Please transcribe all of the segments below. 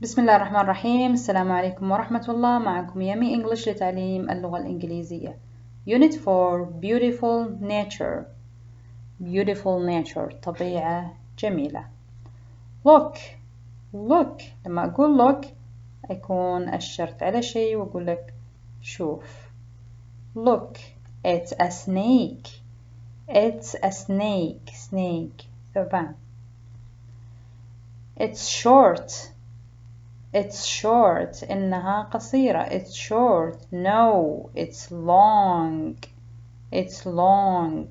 بسم الله الرحمن الرحيم. السلام عليكم ورحمة الله. معكم يامي انجليش لتعليم اللغة الإنجليزية. Unit 4 Beautiful Nature. Beautiful Nature طبيعة جميلة. Look. Look لما أقول look أكون أشرت على شيء وأقول لك شوف. Look, it's a snake. It's a snake. Snake ثعبان. It's short. It's short. إنها قصيرة. It's short. No, it's long. It's long.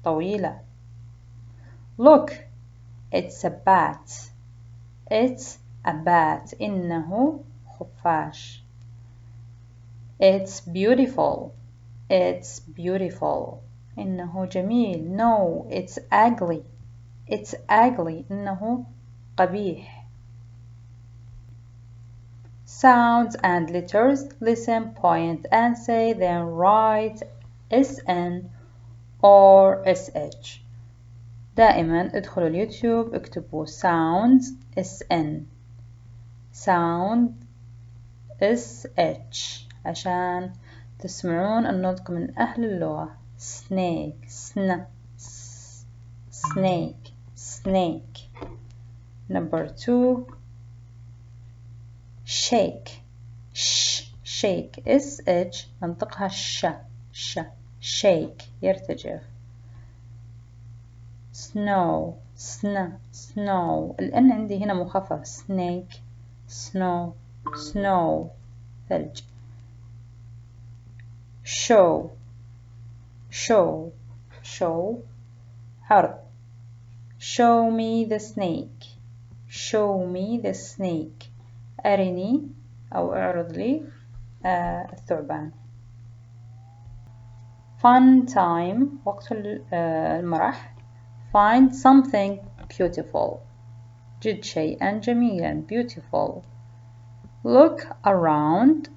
طويلة. Look, it's a bat. It's a bat. إنه خفاش. It's beautiful. It's beautiful. إنه جميل. No, it's ugly. It's ugly. إنه قبيح. Sounds and letters. Listen, point and say, then write SN or SH. دائما ادخلوا اليوتيوب اكتبوا sounds SN sound SH عشان تسمعون النطق من أهل اللغة. snake snake snake. Number 2 shake shake SH ننطقها shake يرتجف. snow snow الأن عندي هنا مخفف. snake snow ثلج. show عرض. show me the snake أرني أو اعرض لي الثعبان. fun time وقت المرح. find something beautiful جد شيئا جميلا. beautiful. look around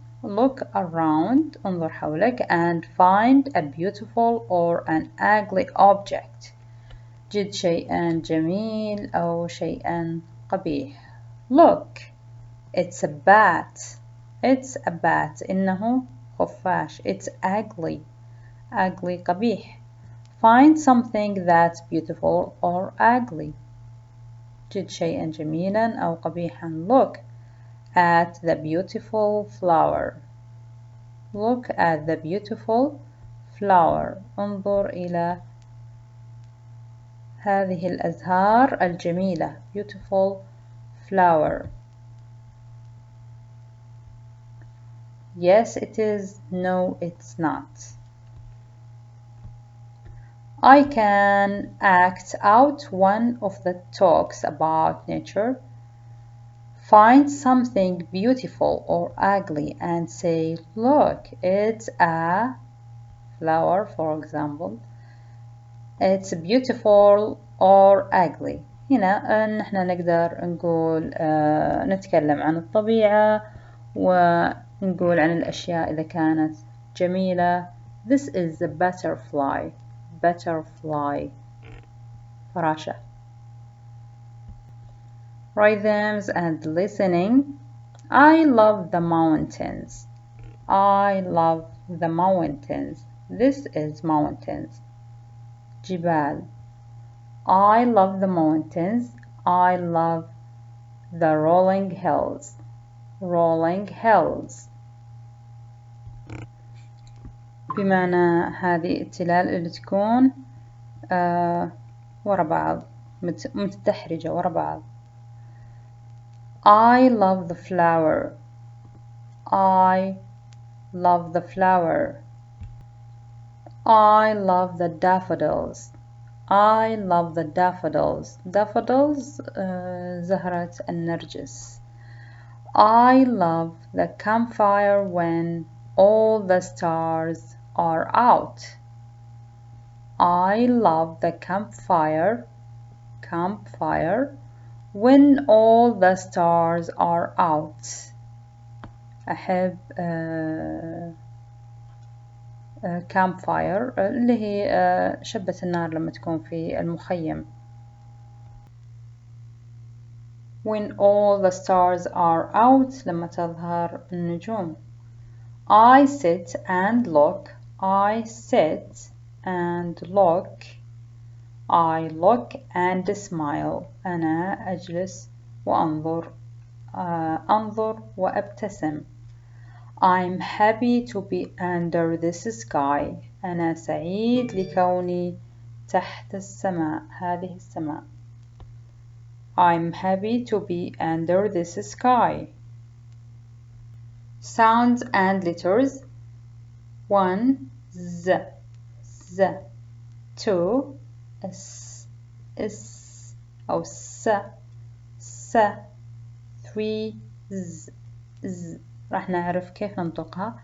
انظر حولك and find a beautiful or an ugly object جد شيئا جميل أو شيئا قبيح. look, it's a bat إنه خفاش. it's ugly قبيح. find something that's beautiful or ugly جد شيئا جميلا أو قبيحا. look at the beautiful flower انظر إلى هذه الأزهار الجميلة. beautiful flower. yes it is. no it's not. I can act out one of the talks about nature. Find something beautiful or ugly and say, look, it's a flower, for example. It's beautiful or ugly. هنا نحن نقدر نقول نتكلم عن الطبيعة ونقول عن الأشياء إذا كانت جميلة. This is a butterfly فراشة. rhythms and listening. I love the mountains. This is mountains. جبال. I love the mountains. I love the rolling hills. بمعنى هذه التلال اللي تكون ورا بعض متدحرجة ورا بعض. I love the flower. I love the daffodils. daffodils زهرة النرجس. I love the campfire when all the stars are out. I love the campfire when all the stars are out. أحب campfire اللي هي شبة النار لما تكون في المخيم. when all the stars are out لما تظهر النجوم. I sit and look. I sit and look. I look and smile. أنا أجلس وأنظر. أنظر وأبتسم. I'm happy to be under this sky. أنا سعيد لكوني تحت السماء. هذه السماء. I'm happy to be under this sky. Sounds and letters. 1 z z 2 s s أو س س 3 z z راح نعرف كيف ننطقها.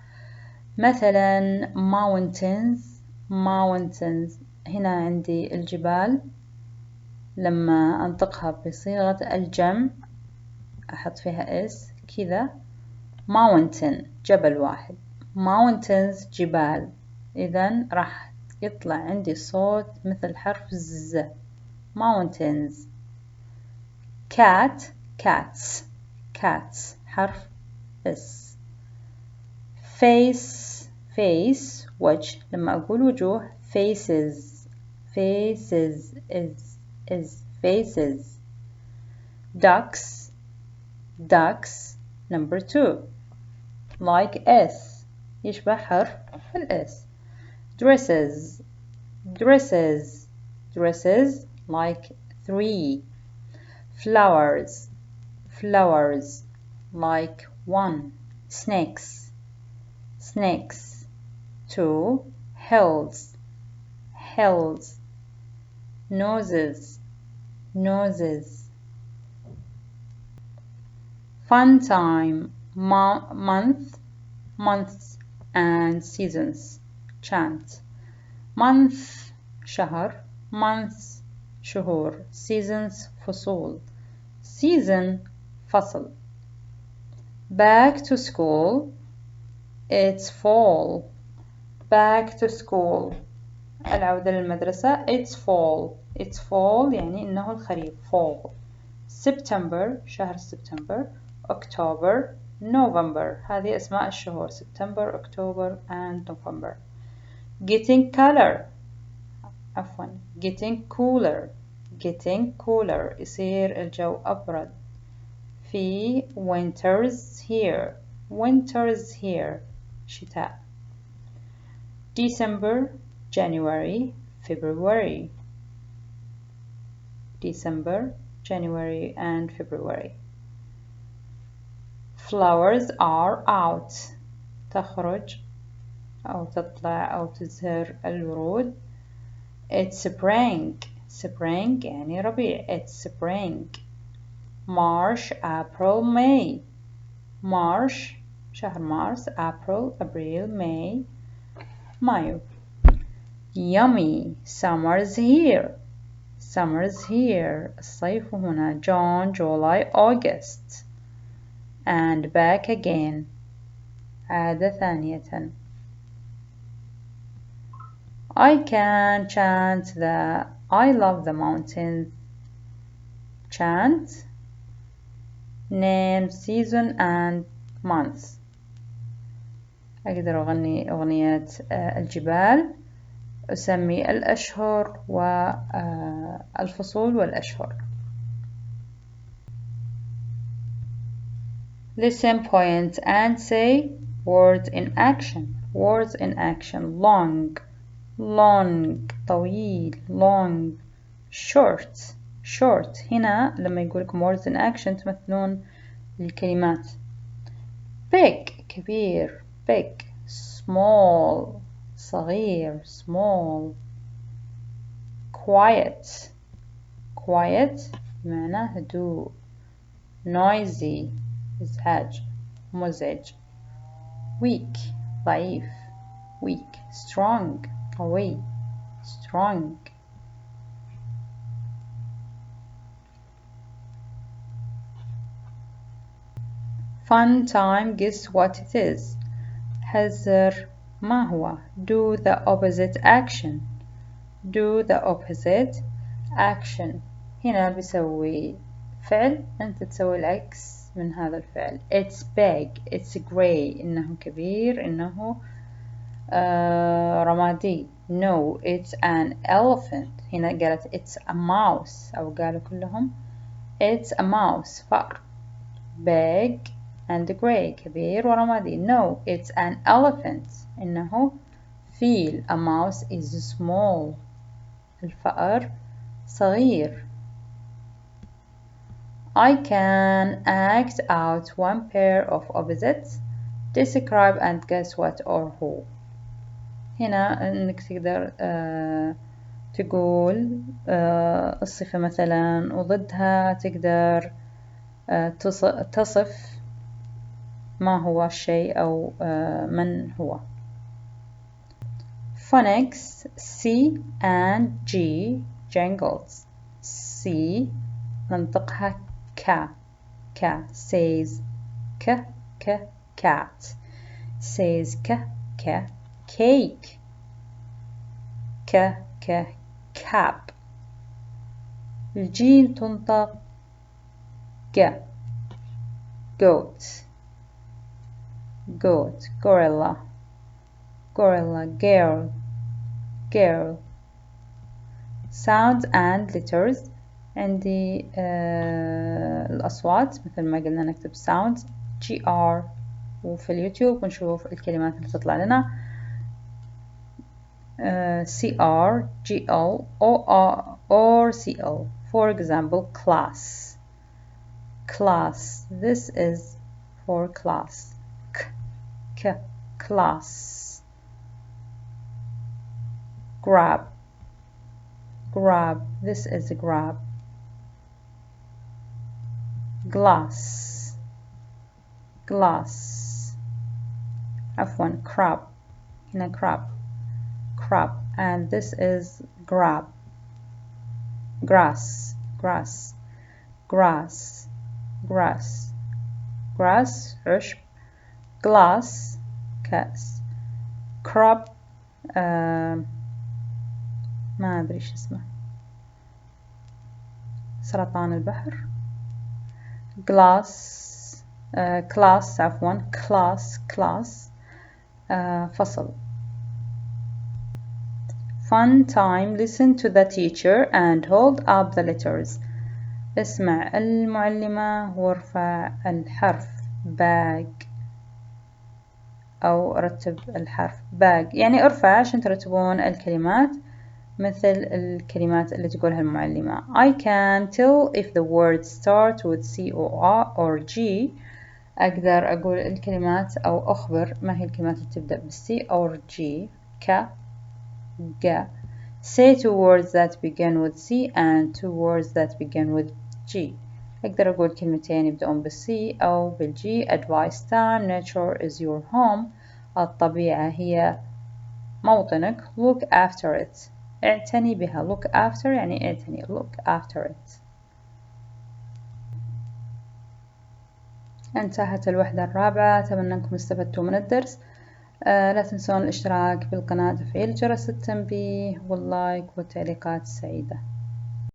مثلا mountains mountains هنا عندي الجبال لما أنطقها بصيغة الجمع أحط فيها اس كذا mountain جبل واحد mountains جبال إذن راح يطلع عندي صوت مثل حرف ز mountains. cat cats cats حرف اس. face face وجه لما أقول وجوه faces faces is faces. ducks ducks number 2 like s يشبه حرف الاس. dresses dresses dresses like 3. flowers flowers like 1. snakes snakes 2. hills hills. noses noses. fun time month months and seasons. chant month شهر months شهور seasons فصول season فصل. back to school it's fall back to school العودة للمدرسة it's fall it's fall يعني إنه الخريف fall. September شهر سبتمبر. October November هذه أسماء الشهور September October and November. getting color عفوا getting cooler getting cooler يصير الجو أبرد. في winters here winters here شتاء. December January February December January and February. flowers are out تخرج أو تطلع أو تزهر الورود. it's spring spring يعني ربيع it's spring. March April May March شهر مارس April أبريل May مايو. yummy summer's here summer's here الصيف هنا June July August and back again عادة ثانية. I can chant the I love the mountains. chant name season and month. أقدر أغني أغنية الجبال. أسمي الأشهر والفصول والأشهر. Listen, point and say words in action. Words in action. Long long طويل long. short short هنا لما يقولكم words in action تمثلون الكلمات. big كبير big. small صغير small. quiet quiet بمعنى هدوء. noisy إزعاج مزعج. weak ضعيف weak. strong قوي strong. fun time guess what it is. حذر ما هو. do the opposite action do the opposite action. هنا بسوي فعل أنت تسوي العكس من هذا الفعل. It's big. It's grey. إنه كبير. إنه رمادي. No, it's an elephant. هنا قالت it's a mouse أو قالوا كلهم it's a mouse. فأر. Big and grey. كبير ورمادي. No, it's an elephant. إنه فيل. A mouse is small. الفأر صغير. I can act out one pair of opposites. Describe and guess what or who. هنا إنك تقدر تقول الصفة مثلا وضدها تقدر تصف ما هو الشيء أو من هو. Phonics C and G jingles. C ننطقها ك says cat says cake cap. الجيم تنطق goat gorilla girl. Sounds and letters. عندي الأصوات مثل ما قلنا نكتب sounds GR وفي اليوتيوب ونشوف الكلمات اللي تطلع لنا CR GL or CL. For example, class. This is for class. Class. Grab. This is a grab. Glass. عفوا crab. هنا crab and this is grab. Grass. عشب. glass كأس. crab ما أدري شو اسمه سرطان البحر. class عفوا class فصل. Fun time. Listen to the teacher and hold up the letters. اسمع المعلمة وارفع الحرف. bag أو رتب الحرف bag يعني ارفع عشان ترتبون الكلمات مثل الكلمات اللي تقولها المعلمة. I can tell if the words start with C or G. أقدر أقول الكلمات أو أخبر ما هي الكلمات اللي تبدأ بالسي أو G. Say two words that begin with C and two words that begin with G. أقدر أقول كلمتين يبدأون بالسي أو بالجي. Advice time. Nature is your home. الطبيعة هي موطنك. Look after it. اعتني بها. Look after يعني اعتني. Look after it. انتهت الوحدة الرابعة. أتمنى أنكم استفدتوا من الدرس. لا تنسون الاشتراك بالقناة وتفعيل جرس التنبيه واللايك والتعليقات السعيدة.